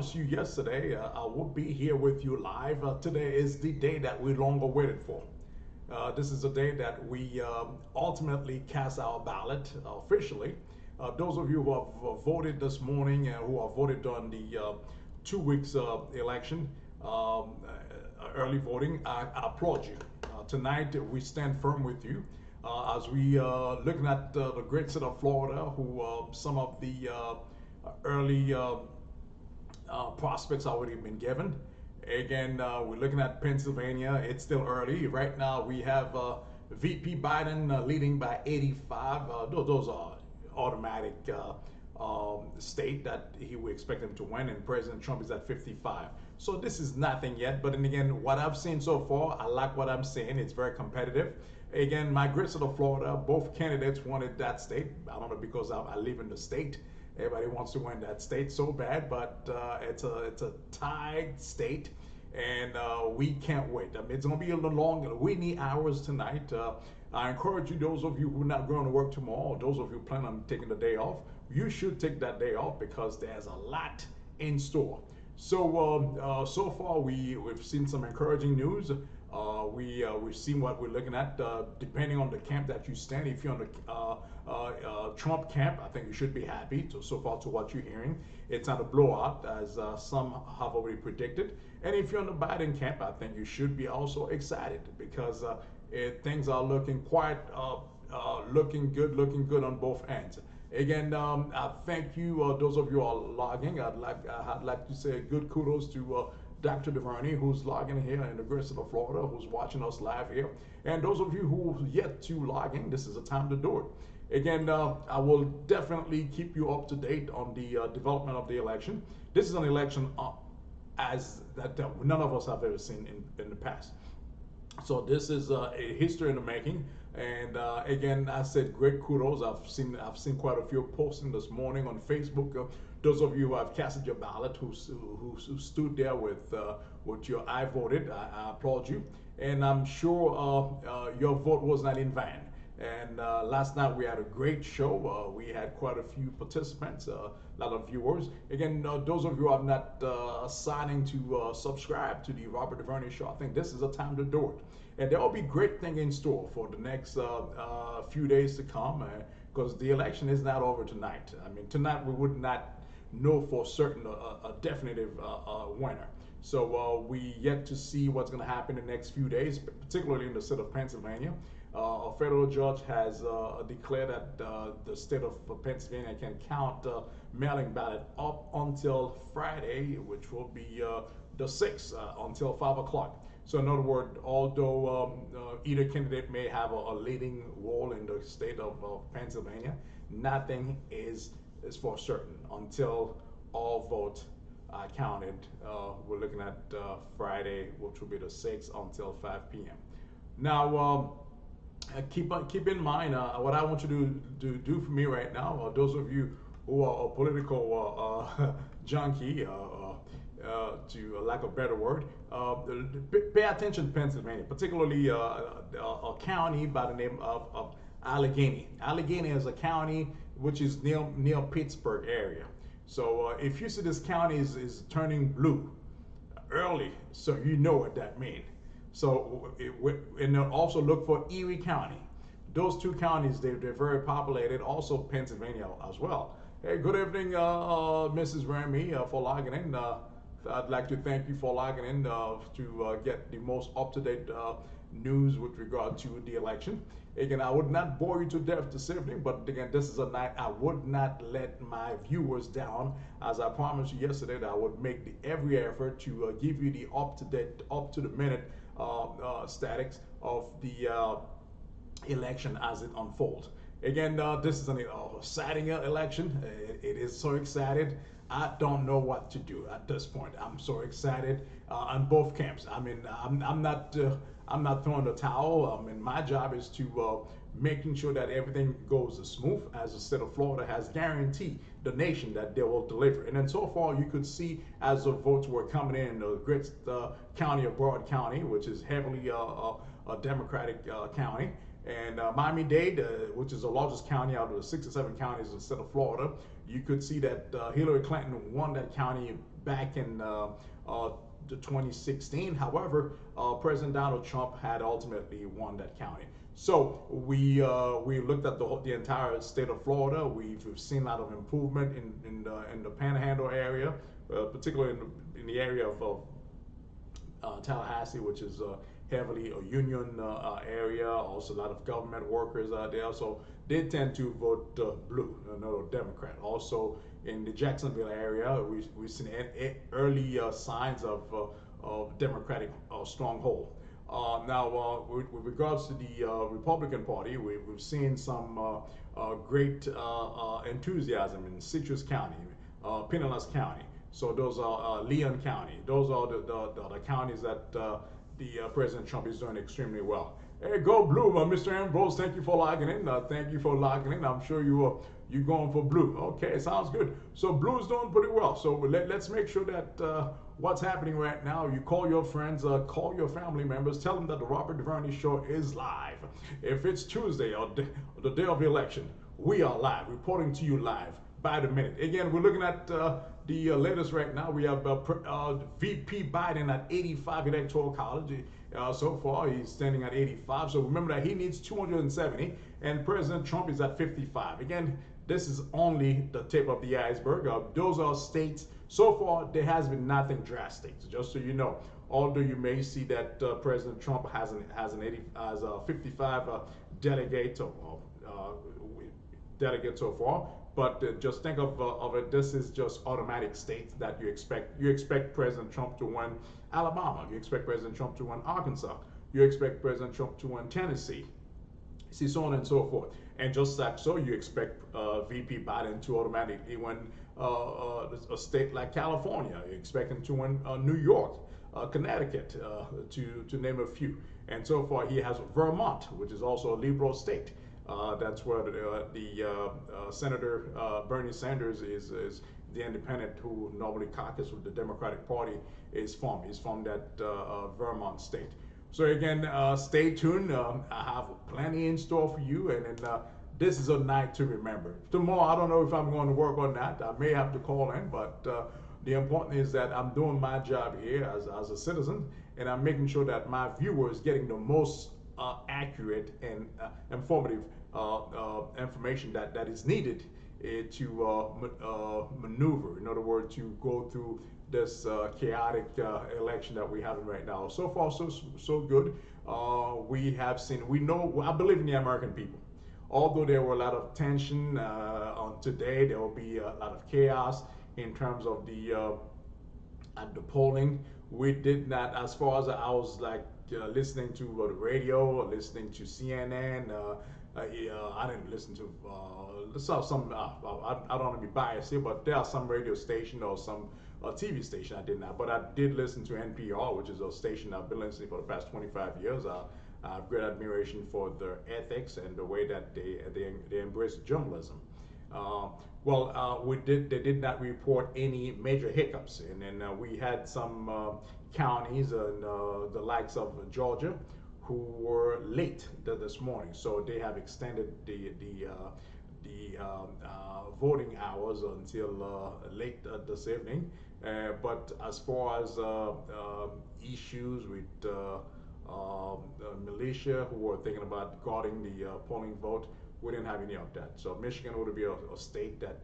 You yesterday, I will be here with you live. Today is the day that we long awaited for. This is the day that we ultimately cast our ballot officially. Those of you who have voted this morning and who have voted on the 2 weeks election, early voting, I applaud you. Tonight, we stand firm with you as we looking at the great state of Florida, who some of the early prospects already been given. Again, we're looking at Pennsylvania. It's still early. Right now, we have VP Biden leading by 85. Those are automatic state that he would expect him to win, and President Trump is at 55. So this is nothing yet. But then again, what I've seen so far, I like what I'm seeing. It's very competitive. Again, my great state of Florida, both candidates wanted that state. I don't know because I live in the state. Everybody wants to win that state so bad, but it's a tied state, and we can't wait. I mean, it's going to be a little long. We need hours tonight. I encourage you, those of you who are not going to work tomorrow, those of you who plan on taking the day off, you should take that day off because there's a lot in store. So far we've seen some encouraging news. We've seen what we're looking at. Depending on the camp that you stand, if you're on the Trump camp, I think you should be happy. So far to what you're hearing, it's not a blowout as some have already predicted. And if you're on the Biden camp, I think you should be also excited because things are looking quite looking good on both ends. Again, I thank you, those of you who are logging. I'd like to say good kudos to Dr. DeVerney, who's logging here in the great state of Florida, who's watching us live here. And those of you who yet to log in, this is the time to do it. Again, I will definitely keep you up to date on the development of the election. This is an election as that none of us have ever seen in the past. So this is a history in the making. And again, I said great kudos. I've seen quite a few posting this morning on Facebook. Those of you who have casted your ballot, who stood there with your I voted, I applaud you. And I'm sure your vote was not in vain. And last night we had a great show. We had quite a few participants, a lot of viewers. Again, those of you who are not signing to subscribe to the Robert DeVerney Show, I think this is a time to do it. And there will be great things in store for the next few days to come because the election is not over tonight. I mean, tonight we would not know for certain a definitive winner. So we yet to see what's going to happen in the next few days, particularly in the state of Pennsylvania. A federal judge has declared that the state of Pennsylvania can count mailing ballot up until Friday, which will be the 6th, until 5 o'clock. So in other words, although either candidate may have a leading role in the state of Pennsylvania, nothing is for certain until all votes are counted. We're looking at Friday, which will be the 6th, until 5 p.m. Now, keep in mind what I want you to do for me right now. Those of you who are a political junkie, to lack of a better word, pay attention to Pennsylvania, particularly a county by the name of Allegheny. Allegheny is a county which is near Pittsburgh area. So if you see this county is turning blue early, so you know what that means. So, and also look for Erie County. Those two counties, they're very populated. Also Pennsylvania as well. Hey, good evening, Mrs. Remy, for logging in. I'd like to thank you for logging in to get the most up-to-date news with regard to the election. Again, I would not bore you to death this evening, but again, this is a night I would not let my viewers down. As I promised you yesterday, that I would make every effort to give you the up-to-date, up-to-the-minute statics of the election as it unfolds. Again, this is an exciting election. It is so excited. I don't know what to do at this point. I'm so excited on both camps. I mean, I'm not throwing the towel. I mean, my job is to making sure that everything goes smooth, as the state of Florida has guaranteed the nation that they will deliver. And then so far, you could see as the votes were coming in the great county of Broward County, which is heavily a Democratic county. And Miami-Dade, which is the largest county out of the 67 counties in the state of Florida, you could see that Hillary Clinton won that county back in the 2016. However, President Donald Trump had ultimately won that county. So we looked at the entire state of Florida. We've seen a lot of improvement in the Panhandle area, particularly in the area of Tallahassee, which is heavily a union area. Also, a lot of government workers out there. So they tend to vote blue, no Democrat. Also, in the Jacksonville area, we've seen early signs of Democratic stronghold. With regards to the Republican Party, we've seen some great enthusiasm in Citrus County, Pinellas County. So those are Leon County. Those are the counties that the President Trump is doing extremely well. Hey, go blue, Mr. Ambrose. Thank you for logging in. Thank you for logging in. I'm sure you're going for blue. Okay, sounds good. So blue's doing pretty well. So let's make sure that what's happening right now, you call your friends, call your family members, tell them that the Robert DuVernay Show is live. If it's Tuesday or the day of the election, we are live, reporting to you live by the minute. Again, we're looking at the latest right now. We have VP Biden at 85 Electoral College. So far, he's standing at 85. So remember that he needs 270, and President Trump is at 55. Again, this is only the tip of the iceberg. Those are states. So far, there has been nothing drastic. So just so you know, although you may see that President Trump has a 55 delegate so far. But just think of it. This is just automatic states that you expect. You expect President Trump to win Alabama. You expect President Trump to win Arkansas. You expect President Trump to win Tennessee. See, so on and so forth. And just like so, you expect VP Biden to automatically win a state like California. You expect him to win New York, Connecticut, to name a few. And so far, he has Vermont, which is also a liberal state. That's where the Senator Bernie Sanders is the independent who normally caucus with the Democratic Party is from. He's from that Vermont state. So again, stay tuned. I have plenty in store for you, and then this is a night to remember. Tomorrow, I don't know if I'm going to work on that. I may have to call in, but the important is that I'm doing my job here as a citizen, and I'm making sure that my viewer is getting the most accurate and informative information that is needed to maneuver. In other words, to go through this chaotic election that we're having right now. So far, so good. We know, I believe in the American people. Although there were a lot of tension on today, there will be a lot of chaos in terms of the polling. We did not, as far as I was like listening to the radio, or listening to CNN. I didn't listen to some. I don't want to be biased here, but there are some radio station or some TV station I did not. But I did listen to NPR, which is a station I've been listening for the past 25 years. I have great admiration for their ethics and the way that they embrace journalism. They did not report any major hiccups, and then we had some counties and the likes of Georgia who were late this morning, so they have extended the voting hours until late this evening. But as far as issues with militia who were thinking about guarding the polling vote, we didn't have any of that. So Michigan would be a state that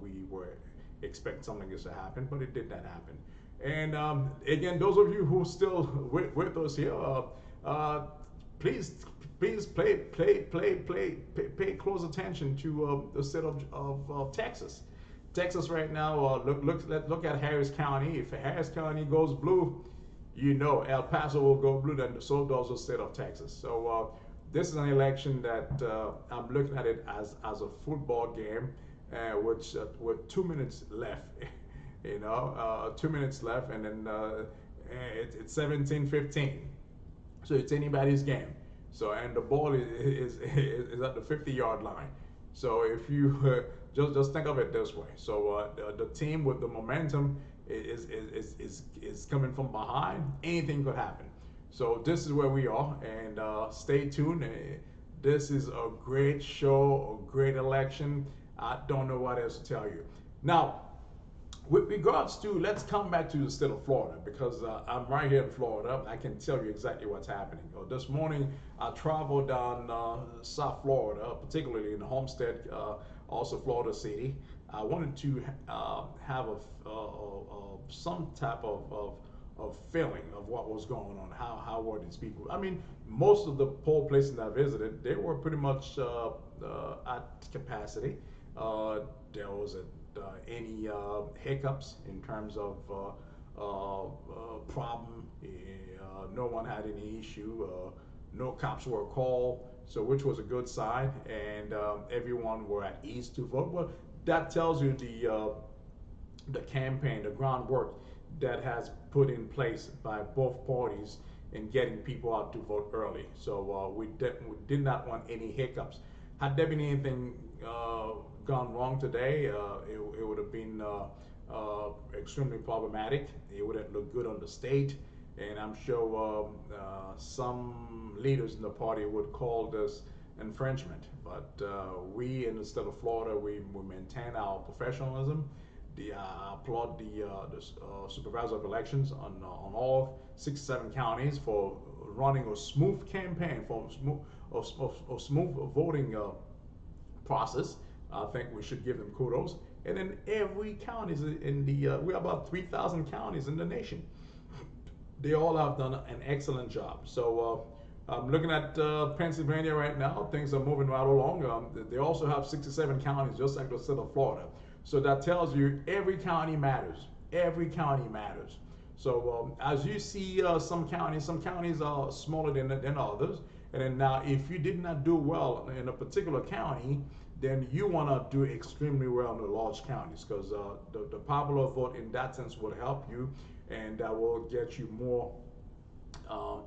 we were expecting something like this to happen, but it did not happen. And again, those of you who are still with us here, please pay close attention to the state of Texas. Texas right now, let's look at Harris County. If Harris County goes blue, you know El Paso will go blue, then so does the state of Texas. So this is an election that I'm looking at it as a football game, with 2 minutes left. 2 minutes left, and then it's 17-15. So it's anybody's game. So, and the ball is at the 50-yard line. So if you just think of it this way. So the team with the momentum is coming from behind. Anything could happen. So this is where we are, and stay tuned. This is a great show, a great election. I don't know what else to tell you. Now, with regards to, let's come back to the state of Florida because I'm right here in Florida. I can tell you exactly what's happening. This morning, I traveled down South Florida, particularly in Homestead, also Florida City. I wanted to have some type of feeling of what was going on. How were these people? I mean, most of the poll places I visited, they were pretty much at capacity. There was any hiccups in terms of problem. No one had any issue. No cops were called, so which was a good sign, and everyone were at ease to vote. Well, that tells you the campaign, the groundwork that has put in place by both parties in getting people out to vote early. So we did not want any hiccups. Had there been anything gone wrong today, it would have been extremely problematic. It wouldn't look good on the state, and I'm sure some leaders in the party would call this infringement. But we in the state of Florida, we maintain our professionalism. I applaud the supervisor of elections on all 67 counties for running a smooth campaign, for a smooth voting process. I think we should give them kudos. And in every county in the we have about 3,000 counties in the nation. They all have done an excellent job. So I'm looking at Pennsylvania right now. Things are moving right along. They also have 67 counties, just like the state of Florida. So that tells you every county matters. Every county matters. So as you see, some counties are smaller than others. And then now, if you did not do well in a particular county, then you want to do extremely well in the large counties because the popular vote in that sense will help you, and that will get you more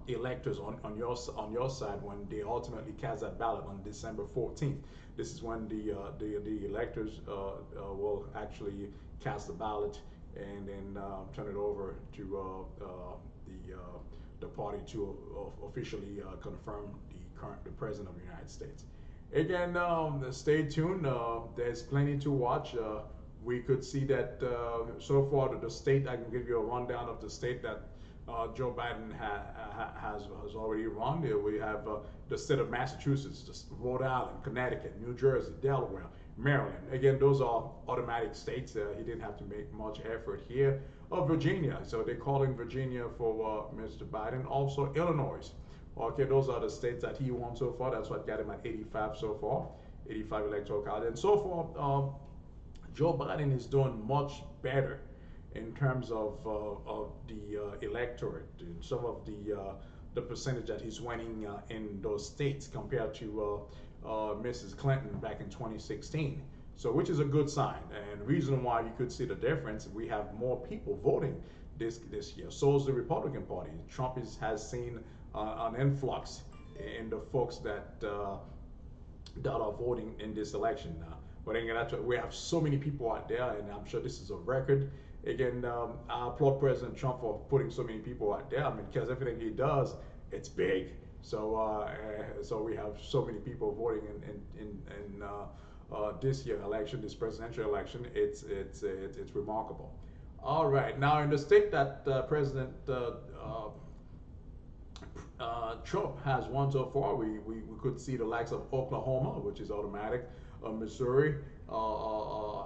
electors on your side when they ultimately cast that ballot on December 14th. This is when the electors will actually cast the ballot and then turn it over to the party to officially confirm the president of the United States. Again, stay tuned. There's plenty to watch. We could see that so far the state. I can give you a rundown of the state that Joe Biden has already run. We have the state of Massachusetts, Rhode Island, Connecticut, New Jersey, Delaware, Maryland. Again, those are automatic states. He didn't have to make much effort here. Virginia, so they're calling Virginia for Mr. Biden. Also Illinois. Okay, those are the states that he won so far. That's what got him at 85 so far, 85 electoral college. And so far, Joe Biden is doing much better in terms of the electorate, and some of the percentage that he's winning in those states compared to Mrs. Clinton back in 2016. So, which is a good sign, and reason why you could see the difference. We have more people voting this year. So is the Republican Party. Trump has seen an influx in the folks that are voting in this election now. But again, we have so many people out there, and I'm sure this is a record. Again, I applaud President Trump for putting so many people out there. I mean, because everything he does, it's big. So, so we have so many people voting in this year election, this presidential election. It's remarkable. All right, now in the state that President Trump has won so far, we could see the likes of Oklahoma, which is automatic, Missouri,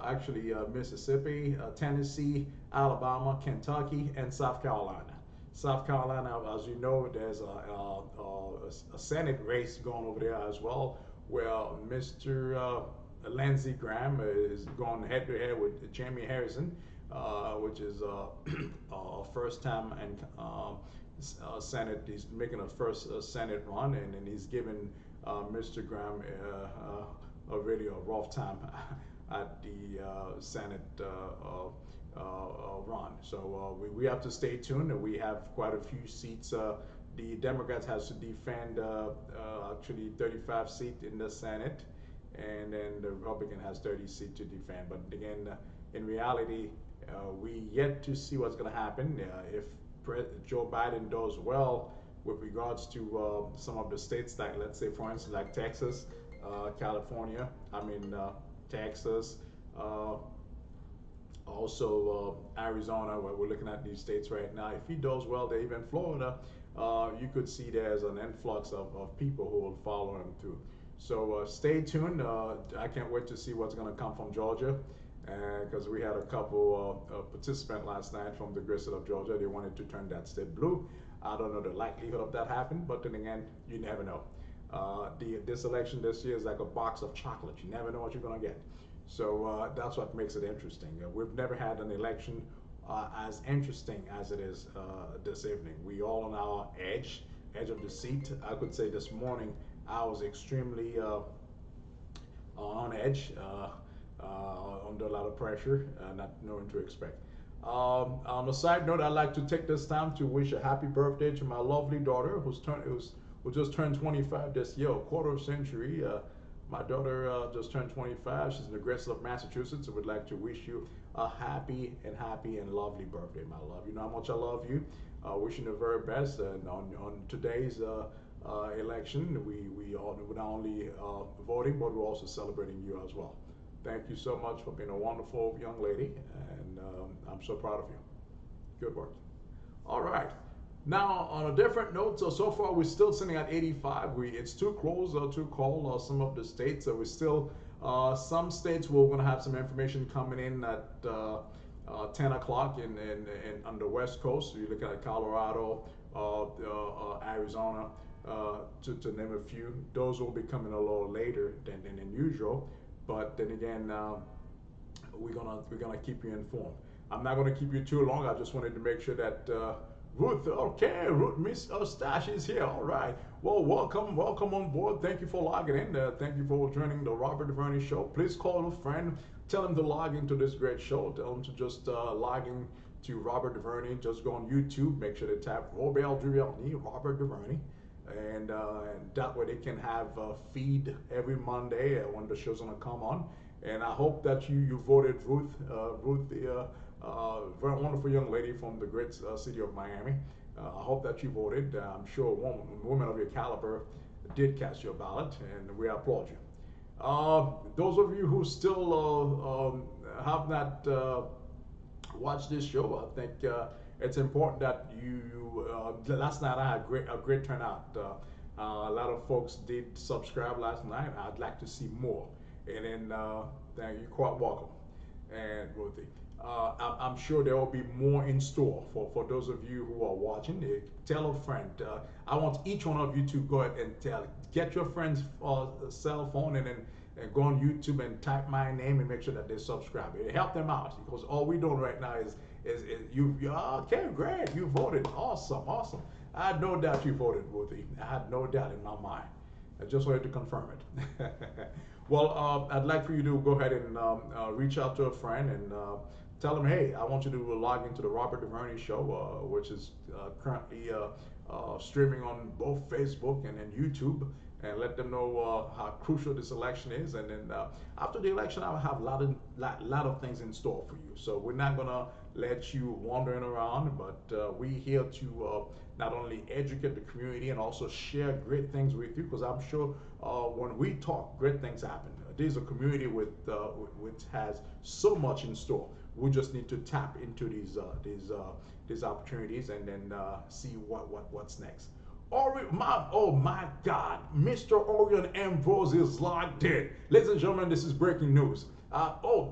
actually Mississippi, Tennessee, Alabama, Kentucky, and South Carolina. South Carolina, as you know, there's a Senate race going over there as well, where Mr. Lindsey Graham is going head to head with Jamie Harrison, which is a first time and Senate. He's making a first Senate run, and then he's giving Mr. Graham really a rough time at the Senate run. So we have to stay tuned. We have quite a few seats. The Democrats has to defend actually 35 seats in the Senate, and then the Republican has 30 seats to defend. But again, in reality, we yet to see what's going to happen. If Joe Biden does well, with regards to some of the states, like let's say, for instance, like Texas, California. I mean, Texas. Uh, Also, Arizona, where we're looking at these states right now. If he does well there, even Florida, you could see there's an influx of people who will follow him through. So stay tuned. I can't wait to see what's going to come from Georgia, because we had a couple participants last night from the great state of Georgia. They wanted to turn that state blue. I don't know the likelihood of that happening, but then again, you never know. This election this year is like a box of chocolate. You never know what you're going to get. So that's what makes it interesting. We've never had an election as interesting as it is this evening. We all on our edge of the seat. I could say this morning I was extremely on edge, under a lot of pressure, not knowing to expect. On a side note, I'd like to take this time to wish a happy birthday to my lovely daughter, who just turned 25 this year, a quarter of century. My daughter just turned 25. She's in the great state of Massachusetts. I would like to wish you a happy and lovely birthday, my love. You know how much I love you. Wishing the very best. And on today's election, we we're not only voting, but we're also celebrating you as well. Thank you so much for being a wonderful young lady, and I'm so proud of you. Good work. All right. Now, on a different note, so far we're still sitting at 85. It's too close to call some of the states. So we're still some states we're going to have some information coming in at 10 o'clock on the West Coast. So you're looking at Colorado, Arizona, to name a few. Those will be coming a little later than usual. But then again, we're gonna keep you informed. I'm not gonna keep you too long. I just wanted to make sure that. Ruth, okay, Ruth, Miss Stash is here. All right. Well, welcome on board. Thank you for logging in. Thank you for joining the Robert DuVernay Show. Please call a friend. Tell him to log into this great show. Tell him to just log in to Robert DuVernay. Just go on YouTube. Make sure to tap Robert Duvernay, Robert DuVernay, and that way they can have a feed every Monday when the show's gonna come on. And I hope that you voted Ruth, the very wonderful young lady from the great city of Miami. I hope that you voted. I'm sure women of your caliber did cast your ballot, and we applaud you. Those of you who still have not watched this show, I think it's important that last night I had a great turnout. A lot of folks did subscribe last night. I'd like to see more. And then thank you, quite welcome. And Ruthie. I'm sure there will be more in store for those of you who are watching. Tell a friend. I want each one of you to go ahead and get your friend's cell phone and go on YouTube and type my name and make sure that they subscribe. It help them out, because all we're doing right now is you okay, great, you voted, awesome. I had no doubt you voted, Ruthie. I had no doubt in my mind. I just wanted to confirm it. Well, I'd like for you to go ahead and reach out to a friend and tell them, hey, I want you to log into the Robert DuVernay Show, which is currently streaming on both Facebook and YouTube, and let them know how crucial this election is. And then after the election, I'll have a lot of things in store for you. So we're not gonna let you wandering around, but we're here to not only educate the community and also share great things with you, because I'm sure when we talk, great things happen. There's a community which has so much in store. We just need to tap into these opportunities and then see what's next. Oh my God, Mr. Orion Ambrose is logged in. Ladies and gentlemen, this is breaking news.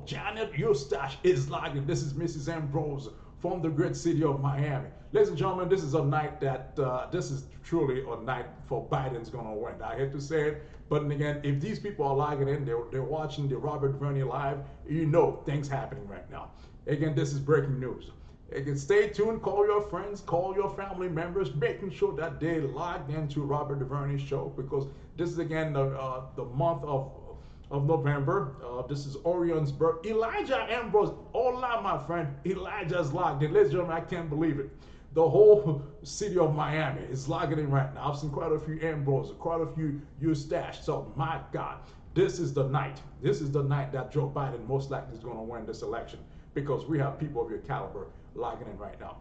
Janet Eustache is logged in. This is Mrs. Ambrose from the great city of Miami. Ladies and gentlemen, this is a night that, this is truly a night for Biden's gonna win. I hate to say it, but again, if these people are logging in, they're watching the Robert DuVernay live, you know things happening right now. Again, this is breaking news. Again, stay tuned, call your friends, call your family members, making sure that they logged into Robert DuVernay Show, because this is again the month of November. This is Orion's birth. Elijah Ambrose, hola my friend, Elijah's logged in. Ladies and gentlemen, I can't believe it. The whole city of Miami is logging in right now. I've seen quite a few Ambrose, quite a few Eustache. So my God, this is the night. This is the night that Joe Biden most likely is going to win this election, because we have people of your caliber logging in right now.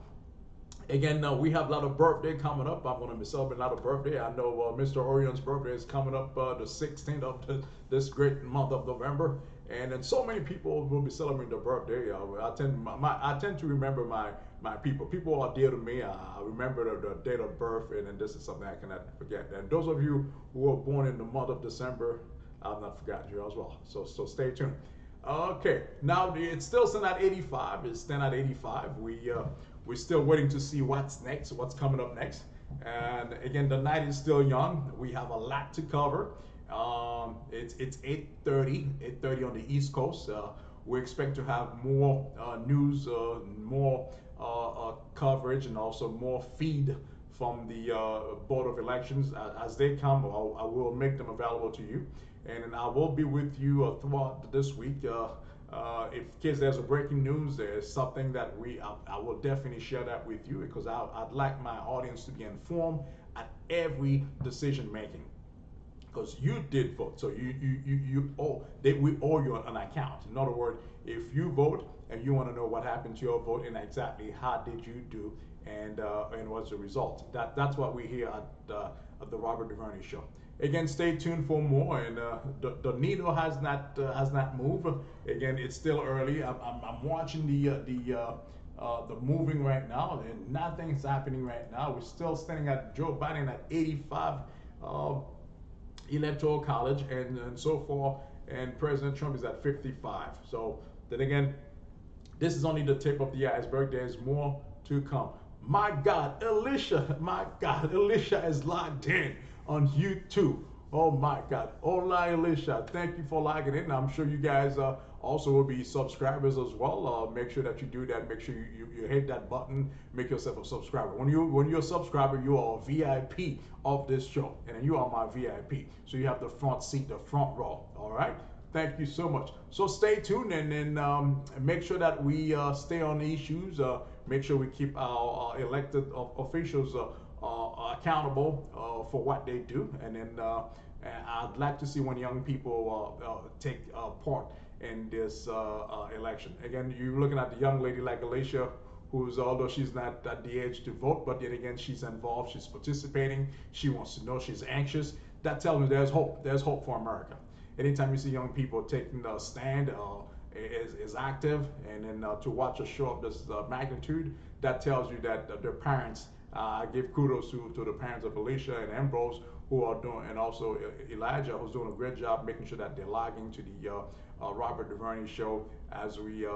Again, we have a lot of birthday coming up. I'm going to be celebrating a lot of birthday. I know Mr. Orion's birthday is coming up the 16th of this great month of November, and then so many people will be celebrating their birthday. I tend to remember my people. People are dear to me. I remember the date of birth, and then this is something I cannot forget. And those of you who were born in the month of December, I've not forgotten you as well. So stay tuned. Okay, now it's still standing at 85. It's standing at 85. We're still waiting to see what's next, what's coming up next. And again, the night is still young. We have a lot to cover. It's 8:30 on the East Coast. We expect to have more news, more coverage, and also more feed from the Board of Elections as they come. I will make them available to you, and I will be with you throughout this week. If in case there's a breaking news, there's something that I will definitely share that with you because I'd like my audience to be informed at every decision making because you did vote, so we owe you an account. In other words, if you vote and you want to know what happened to your vote and exactly how did you do and what's the result, that's what we hear at the Robert DuVernay Show. Again, stay tuned for more. And the needle has not moved. Again, it's still early. I'm watching the moving right now, and nothing's happening right now. We're still standing at Joe Biden at 85 electoral college, and so far, and President Trump is at 55. So then again, this is only the tip of the iceberg. There's more to come. My God, Alicia is logged in on YouTube. Oh my God. Hola, Alicia. Thank you for logging in. I'm sure you guys also will be subscribers as well. Make sure that you do that. Make sure you hit that button. Make yourself a subscriber. When you're a subscriber, you are a VIP of this show, and you are my VIP. So you have the front seat, the front row. All right. Thank you so much. So stay tuned and then make sure that we stay on the issues. Make sure we keep our elected officials accountable for what they do. And then I'd like to see when young people take part in this election. Again, you're looking at the young lady like Alicia, who's, although she's not at the age to vote, but yet again, she's involved, she's participating, she wants to know, she's anxious. That tells me there's hope. There's hope for America. Anytime you see young people taking a stand, is active, and then to watch a show of this magnitude, that tells you that their parents, I give kudos to the parents of Alicia and Ambrose who are doing, and also Elijah, who's doing a great job making sure that they're logging to the Robert DuVernay Show as we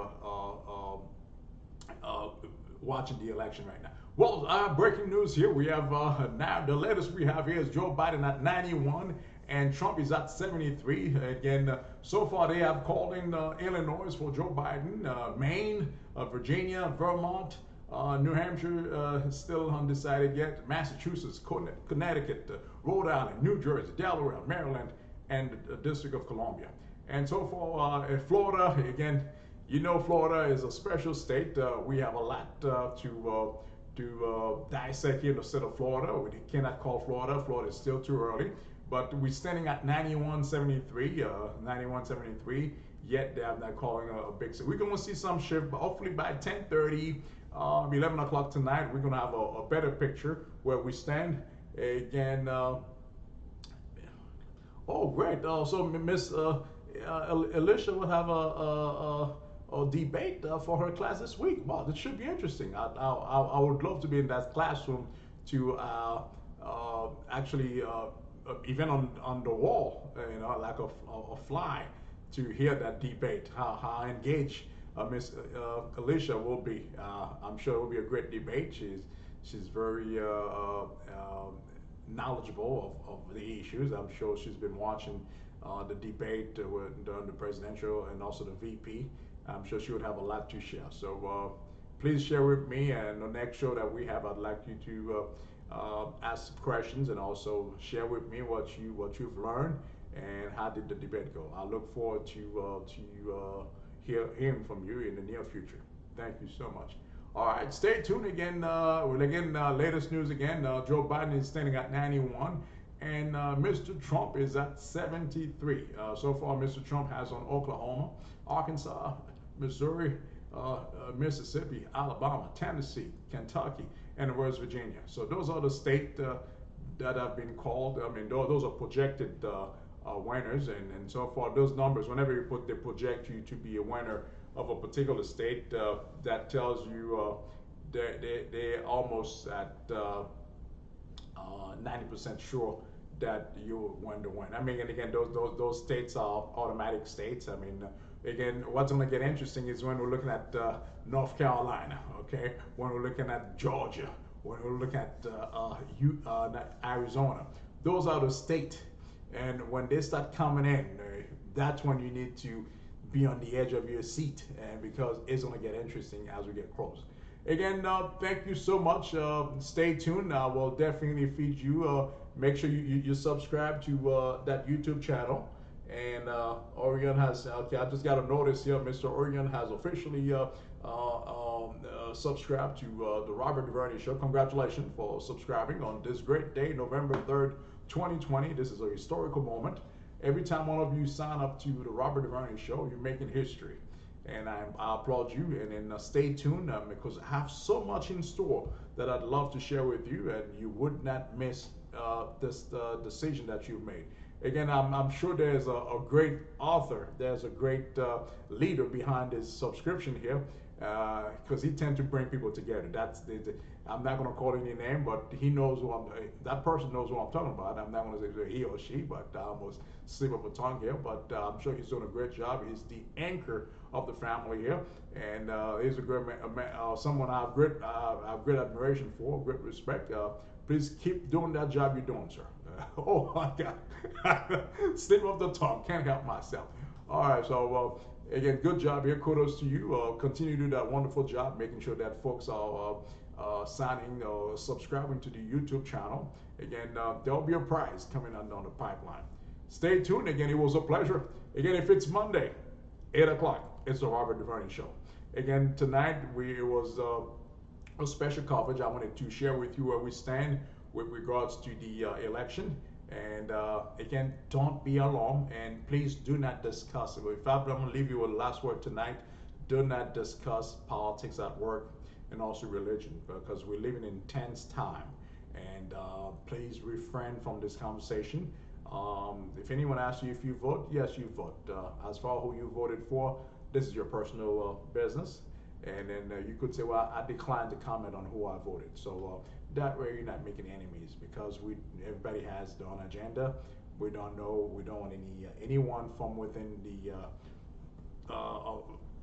watching the election right now. Well, breaking news here. We have now the latest we have here is Joe Biden at 91 and Trump is at 73. Again, so far they have called in Illinois for Joe Biden, Maine, Virginia, Vermont, New Hampshire still undecided yet, Massachusetts, Connecticut, Rhode Island, New Jersey, Delaware, Maryland, and the District of Columbia. And so far in Florida, again, you know Florida is a special state. We have a lot to dissect here in the state of Florida. We cannot call Florida. Florida is still too early. But we're standing at 91-73, yet they're not calling a big state. We're going to see some shift, but hopefully by 10:30, 11 o'clock tonight, we're going to have a better picture where we stand. Again, oh, great. So Miss Alicia will have a debate for her class this week. Wow, this should be interesting. I would love to be in that classroom to actually even on the wall, like a fly, to hear that debate. How engaged Miss Alicia will be. I'm sure it will be a great debate. She's very knowledgeable of the issues. I'm sure she's been watching the debate during the presidential and also the VP. I'm sure she would have a lot to share. So please share with me, and the next show that we have, I'd like you to ask questions and also share with me what you've learned and how did the debate go. I look forward to hearing from you in the near future. Thank you so much. All right, stay tuned again. Latest news again. Joe Biden is standing at 91, and Mr. Trump is at 73. So far, Mr. Trump has on Oklahoma, Arkansas, Missouri, Mississippi, Alabama, Tennessee, Kentucky, and West Virginia. So those are the states that have been called. I mean, those are projected winners, and so far those numbers. Whenever you they project you to be a winner of a particular state, that tells you they're almost at 90% sure that you win the win. I mean, and again, those states are automatic states. I mean, again, what's going to get interesting is when we're looking at North Carolina, okay, when we're looking at Georgia, when we're looking at Arizona. Those are the states, and when they start coming in, that's when you need to be on the edge of your seat, and because it's going to get interesting as we get close. Again, thank you so much. Stay tuned. I will definitely feed you. Make sure you subscribe to that YouTube channel. And Orion has, okay, I just got a notice here. Mr. Orion has officially subscribed to the Robert DuVernay Show. Congratulations for subscribing on this great day, November 3rd, 2020. This is a historical moment. Every time one of you sign up to the Robert DuVernay Show, you're making history. And I applaud you, and then stay tuned because I have so much in store that I'd love to share with you, and you would not miss this decision that you've made. Again, I'm sure there's a great author, there's a great leader behind this subscription here, because he tends to bring people together. I'm not going to call any name, but he knows that person knows who I'm talking about. I'm not going to say he or she, but I almost slip up a tongue here, but I'm sure he's doing a great job. He's the anchor of the family here, and he's a great someone I have great admiration for, great respect. Please keep doing that job you're doing, sir. Oh my God, slip up the tongue, can't help myself. All right, so again, good job here. Kudos to you. Continue to do that wonderful job, making sure that folks are signing or subscribing to the YouTube channel. Again, there'll be a prize coming on down the pipeline. Stay tuned. Again, it was a pleasure. Again, if it's Monday, 8 o'clock, it's the Robert DuVernay Show. Again, tonight it was a special coverage. I wanted to share with you where we stand with regards to the election. And again, don't be alarmed, and please do not discuss it. If I'm going to leave you with the last word tonight, do not discuss politics at work and also religion, because we're living in tense time. And please refrain from this conversation. If anyone asks you if you vote, yes, you vote. As far as who you voted for, this is your personal business. And then you could say, well, I declined to comment on who I voted. So that way you're not making enemies, because everybody has their own agenda. We don't want anyone from within the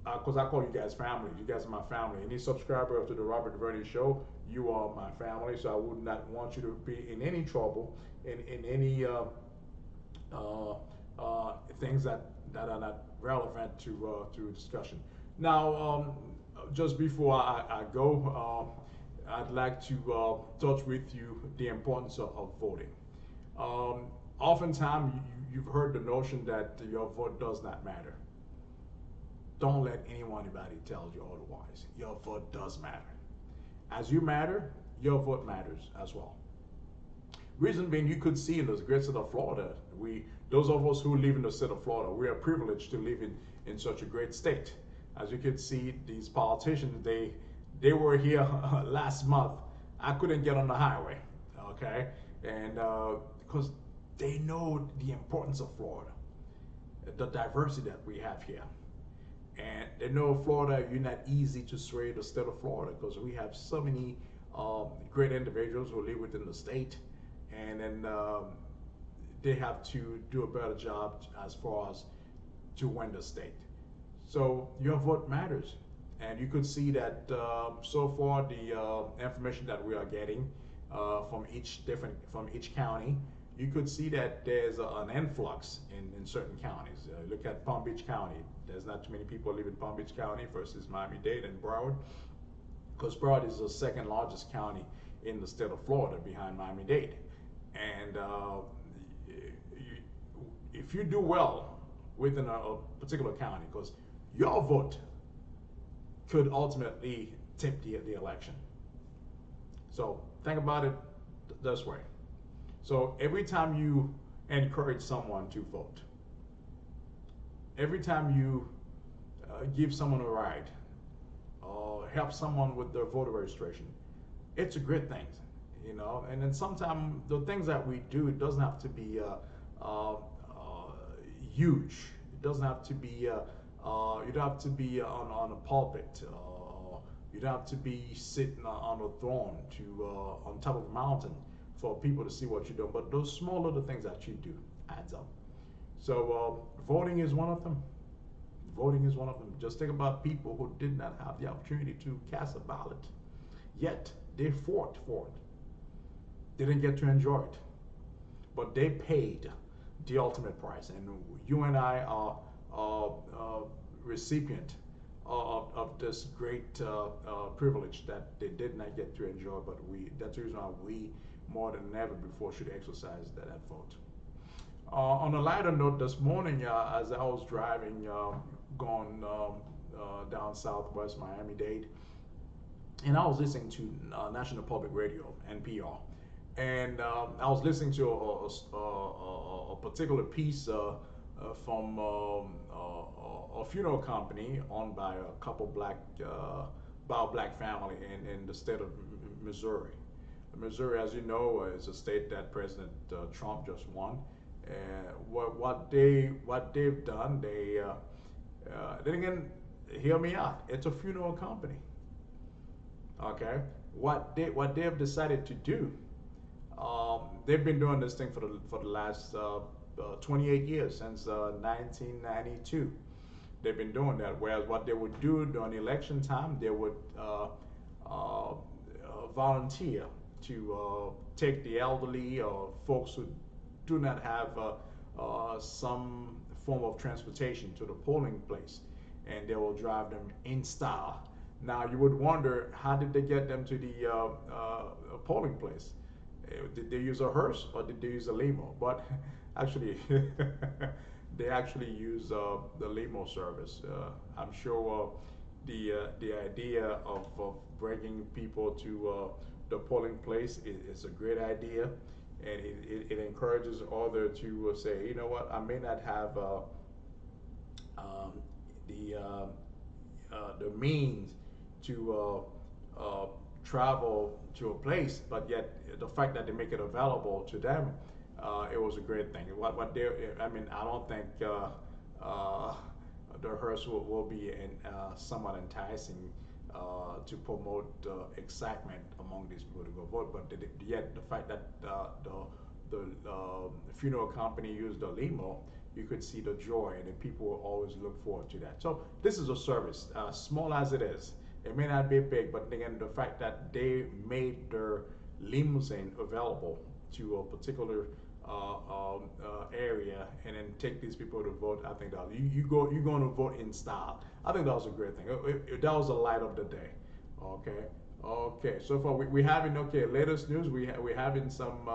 because I call you guys family. You guys are my family. Any subscriber to the Robert DuVernay Show, you are my family. So I would not want you to be in any trouble, in any things that are not relevant to discussion. Now, just before I go, I'd like to touch with you the importance of voting. Oftentimes, you've heard the notion that your vote does not matter. Don't let anybody tell you otherwise. Your vote does matter. As you matter, your vote matters as well. Reason being, you could see in the great state of Florida, those of us who live in the state of Florida, we are privileged to live in such a great state. As you can see, these politicians, they were here last month. I couldn't get on the highway, okay? And because they know the importance of Florida, the diversity that we have here. And they know Florida, you're not easy to sway the state of Florida, because we have so many great individuals who live within the state. And then they have to do a better job as far as to win the state. So your vote matters. And you could see that so far the information that we are getting from each county, you could see that there's an influx in certain counties. Look at Palm Beach County. There's not too many people live in Palm Beach County versus Miami-Dade and Broward, because Broward is the second largest county in the state of Florida behind Miami-Dade. And if you do well within a particular county, because your vote could ultimately tip the election. So think about it this way. So every time you encourage someone to vote, every time you give someone a ride, help someone with their voter registration. It's a great thing, you know. And then sometimes the things that we do, it doesn't have to be huge. It doesn't have to be. You don't have to be on a pulpit. You don't have to be sitting on a throne to on top of a mountain for people to see what you're doing. But those small little things that you do adds up. So voting is one of them. Voting is one of them. Just think about people who did not have the opportunity to cast a ballot, yet they fought for it. They didn't get to enjoy it, but they paid the ultimate price. And you and I are recipient of this great privilege that they did not get to enjoy, but that's the reason why we, more than ever before, should exercise that vote. On a lighter note, this morning, as I was driving, going down Southwest Miami-Dade, and I was listening to National Public Radio, NPR, and I was listening to a particular piece from a funeral company owned by a couple by a black family in the state of Missouri. Missouri, as you know, is a state that President Trump just won. What they've done, then again, hear me out. It's a funeral company. Okay, what they've decided to do, they've been doing this thing for the last 28 years, since 1992. They've been doing that. Whereas what they would do during election time, they would volunteer to take the elderly or folks who do not have some form of transportation to the polling place, and they will drive them in style. Now you would wonder, how did they get them to the polling place? Did they use a hearse or did they use a limo? But actually, they actually use the limo service. I'm sure the idea of bringing people to the polling place is a great idea, and it encourages others to say, you know what, I may not have the means to travel to a place, but yet the fact that they make it available to them, it was a great thing. What they, I mean, I don't think the hearse will be somewhat enticing to promote excitement among these people to go vote, but yet the fact that the funeral company used the limo, you could see the joy, and then people will always look forward to that. So this is a service, small as it is. It may not be big, but again, the fact that they made their limousine available to a particular area, and then take these people to vote, I think that you're going to vote in style. I think that was a great thing. That was the light of the day. Okay. Okay. So far we having, okay, latest news. We having some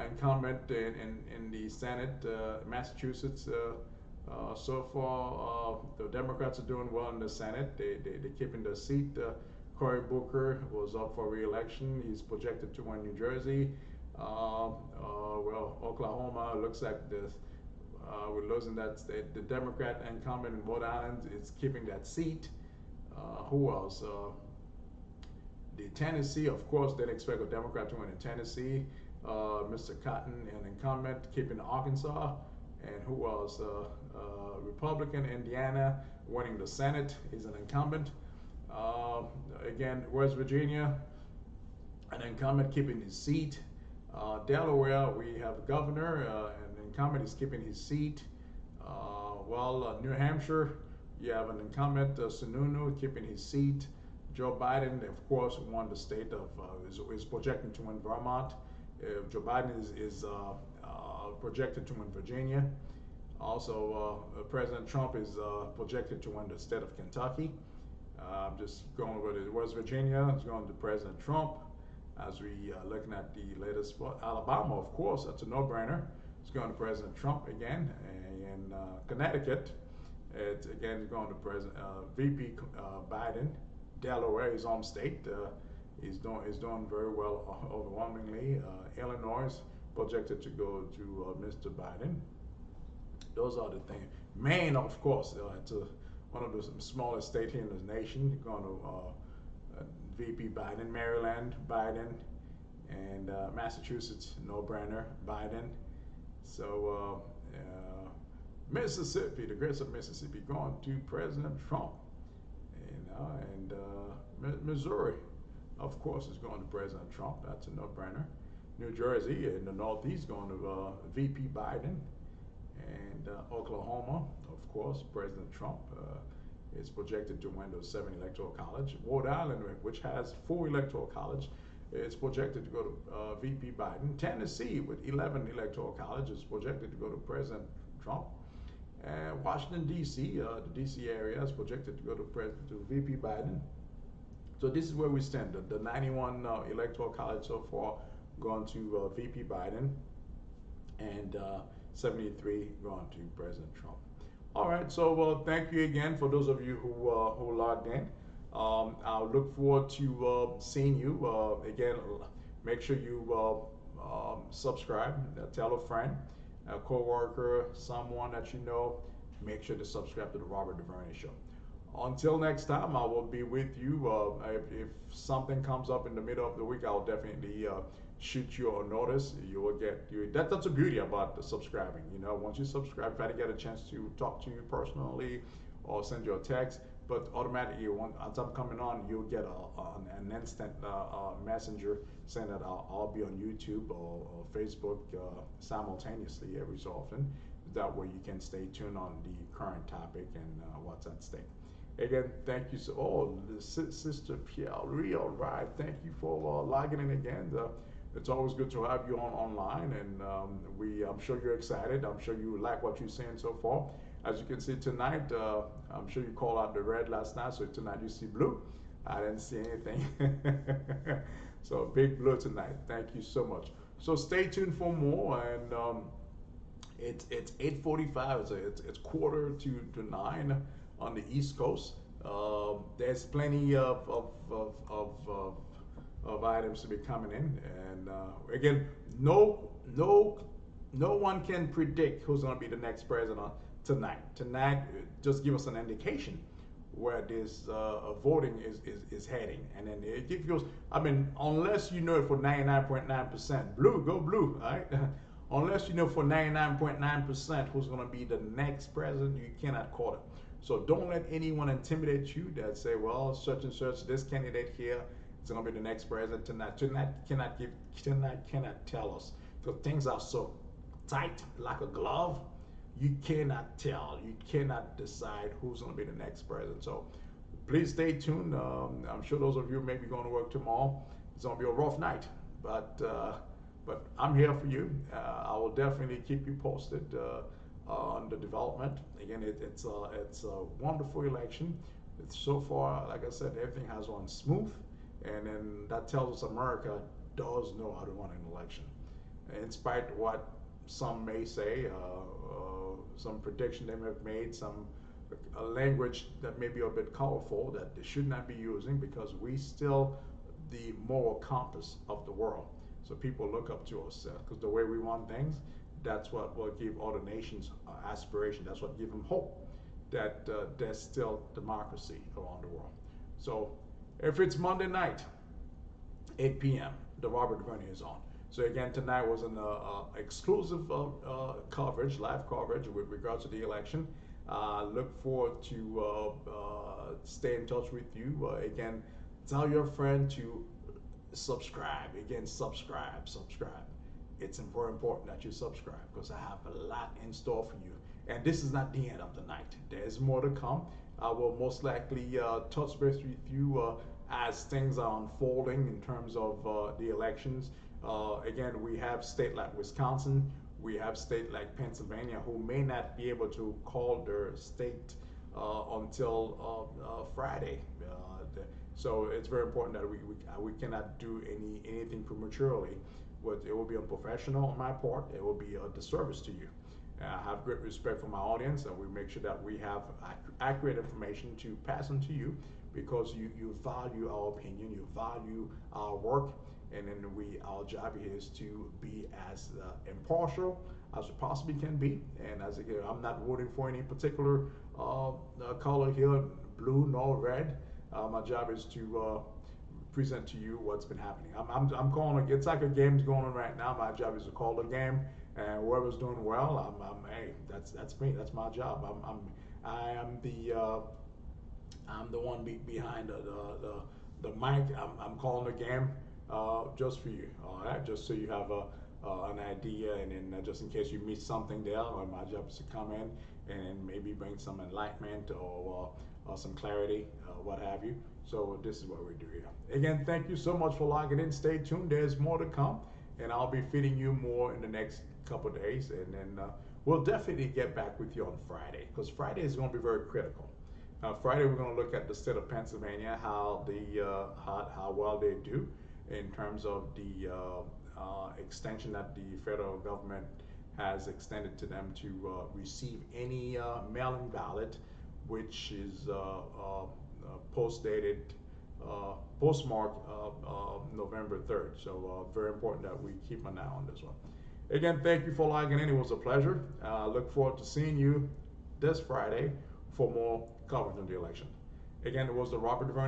incumbent in the Senate, Massachusetts. So far, the Democrats are doing well in the Senate. They're keeping their seat. Cory Booker was up for re-election. He's projected to win New Jersey. Well, Oklahoma looks like this. We're losing that state. The Democrat incumbent in Rhode Island is keeping that seat. Who else? The Tennessee, of course, didn't expect a Democrat to win in Tennessee. Mr. Cotton, an incumbent, keeping Arkansas. And who else? Republican Indiana, winning the Senate. He's an incumbent. Again, West Virginia, an incumbent keeping his seat. Delaware, we have a governor, an incumbent is keeping his seat. New Hampshire, you have an incumbent, Sununu, keeping his seat. Joe Biden, of course, won the state of, is projecting to win Vermont. Joe Biden is projected to win Virginia. Also, President Trump is projected to win the state of Kentucky. Just going over to West Virginia, it's going to President Trump. As we looking at the latest spot, Alabama, of course, that's a no-brainer. It's going to President Trump again. And Connecticut, it's again going to President VP Biden. Delaware, his home state, is doing very well overwhelmingly. Illinois projected to go to Mr. Biden. Those are the things. Maine, of course, it's one of the smallest states here in the nation, going to VP Biden, Maryland, Biden, and Massachusetts, no-brainer, Biden. So Mississippi, the great of Mississippi, going to President Trump, and Missouri, of course, is going to President Trump. That's a no-brainer. New Jersey in the Northeast going to VP Biden, and Oklahoma, of course, President Trump is projected to win the 7 electoral college. Rhode Island, which has 4 electoral college, is projected to go to VP Biden. Tennessee, with 11 electoral college, is projected to go to President Trump. And Washington, D.C., the D.C. area is projected to go to VP Biden. So this is where we stand. The 91 electoral college so far going to VP Biden, and 73 going to President Trump. All right, so thank you again for those of you who logged in. I'll look forward to seeing you again. Make sure you subscribe, tell a friend, a coworker, someone that you know. Make sure to subscribe to the Robert DuVernay Show. Until next time, I will be with you. If something comes up in the middle of the week, I'll definitely shoot you a notice. You will get that's the beauty about the subscribing. You know, once you subscribe, try to get a chance to talk to you personally or send you a text. But automatically, once I'm coming on, you'll get an instant messenger saying that I'll be on YouTube or Facebook simultaneously every so often. That way you can stay tuned on the current topic and what's at stake. Again, thank you. Sister Pierre, all right. Thank you for logging in again. It's always good to have you online, and I'm sure you're excited. I'm sure you like what you're seeing so far. As you can see tonight, I'm sure you called out the red last night, so tonight you see blue. I didn't see anything. So big blue tonight. Thank you so much. So stay tuned for more, and it's 8:45. It's quarter to 9 on the East Coast. There's plenty of items to be coming in, and again, no one can predict who's going to be the next president tonight. Tonight, just give us an indication where this voting is heading, and then it goes. I mean, unless you know it for 99.9% blue, go blue, right? Unless you know for 99.9% who's going to be the next president, you cannot call it. So don't let anyone intimidate you that say, well, such and such, this candidate here is going to be the next president tonight. Tonight cannot tell us, because things are so tight like a glove. You cannot tell. You cannot decide who's going to be the next president. So please stay tuned. I'm sure those of you may be going to work tomorrow. It's going to be a rough night, but I'm here for you. I will definitely keep you posted on the development. Again, it's a wonderful election. It's so far, like I said, everything has gone smooth, and then that tells us America does know how to run an election, in spite of what some may say, some prediction they may have made, some language that may be a bit colorful that they should not be using, because we still the moral compass of the world. So people look up to us because the way we run things, that's what will give other nations aspiration. That's what gives them hope that there's still democracy around the world. So if it's Monday night, 8 p.m., the Robert DuVernay is on. So again, tonight was an exclusive coverage, live coverage with regards to the election. Look forward to stay in touch with you. Again, tell your friend to subscribe. Again, subscribe. It's very important that you subscribe, because I have a lot in store for you. And this is not the end of the night. There's more to come. I will most likely touch base with you as things are unfolding in terms of the elections. Again, we have state like Wisconsin, we have state like Pennsylvania who may not be able to call their state until Friday. So it's very important that we cannot do anything prematurely. But it will be unprofessional on my part. It will be a disservice to you. I have great respect for my audience, and we make sure that we have accurate information to pass on to you, because you value our opinion, you value our work, and then our job here is to be as impartial as we possibly can be. And as again, I'm not voting for any particular color here, blue nor red. My job is to present to you what's been happening. I'm calling it. It's like a game's going on right now. My job is to call the game, and whoever's doing well, hey, that's me. That's my job. I am I'm the one behind the mic. I'm calling the game just for you. All right, just so you have an idea, and then just in case you miss something there, my job is to come in and maybe bring some enlightenment or some clarity, what have you. So this is what we do here. Again, thank you so much for logging in. Stay tuned. There's more to come, and I'll be feeding you more in the next couple of days, and then we'll definitely get back with you on Friday, because Friday is going to be very critical. Friday, we're going to look at the state of Pennsylvania, how well they do in terms of the extension that the federal government has extended to them to receive any mail-in ballot, which is post-dated, postmarked November 3rd. So very important that we keep an eye on this one. Again, thank you for logging in. It was a pleasure. Look forward to seeing you this Friday for more coverage of the election. Again, it was the Robert DeVerney